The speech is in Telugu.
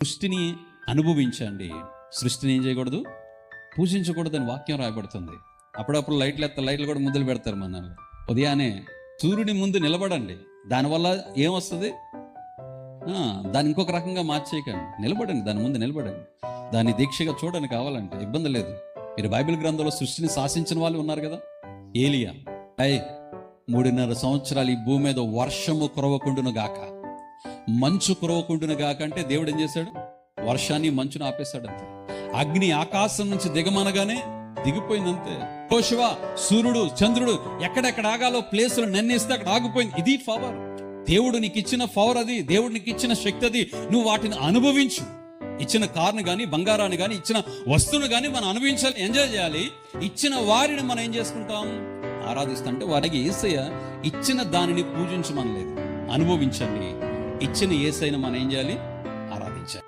సృష్టిని అనుభవించండి. సృష్టిని ఏం చేయకూడదు, పూజించకూడదని వాక్యం రాయబడుతుంది. అప్పుడప్పుడు లైట్లు కూడా ముద్దులు పెడతారు. మన ఉదయాన్నే సూర్యుడి ముందు నిలబడండి. దానివల్ల ఏమొస్తుంది, దాన్ని ఇంకొక రకంగా మార్చేయకండి. నిలబడండి, దాని ముందు నిలబడండి. దాన్ని దీక్షగా చూడండి. కావాలంటే ఇబ్బంది లేదు. మీరు బైబిల్ గ్రంథంలో సృష్టిని శాసించిన వాళ్ళు ఉన్నారు కదా. ఏలియా 3.5 సంవత్సరాలు ఈ భూమి మీద వర్షము కురవకుండును గాక, మంచు కురవకుండును గాక అంటే దేవుడు ఏం చేశాడు, వర్షాన్ని మంచును ఆపేశాడు. అంతే. అగ్ని ఆకాశం నుంచి దిగమనగానే దిగిపోయిందంతే. యెహోషువ సూర్యుడు చంద్రుడు ఎక్కడెక్కడ ఆగాలో ప్లేసులు నిర్ణయిస్తే అక్కడ ఆగిపోయింది. ఇది పవర్. దేవుడు నీకు ఇచ్చిన పవర్ అది. దేవుడు నీకు ఇచ్చిన శక్తి అది. నువ్వు వాటిని అనుభవించు. ఇచ్చిన కార్ను కానీ, బంగారాన్ని కానీ, ఇచ్చిన వస్తువును కానీ మనం అనుభవించాలి, ఎంజాయ్ చేయాలి. ఇచ్చిన వారిని మనం ఏం చేసుకుంటాం, ఆరాధిస్తుంటే వారికి యేసయ్య ఇచ్చిన దానిని పూజించమనలేదు, అనుభవించండి. ఇచ్చిన యేసయ్యను మనం ఏం చేయాలి, ఆరాధించాలి.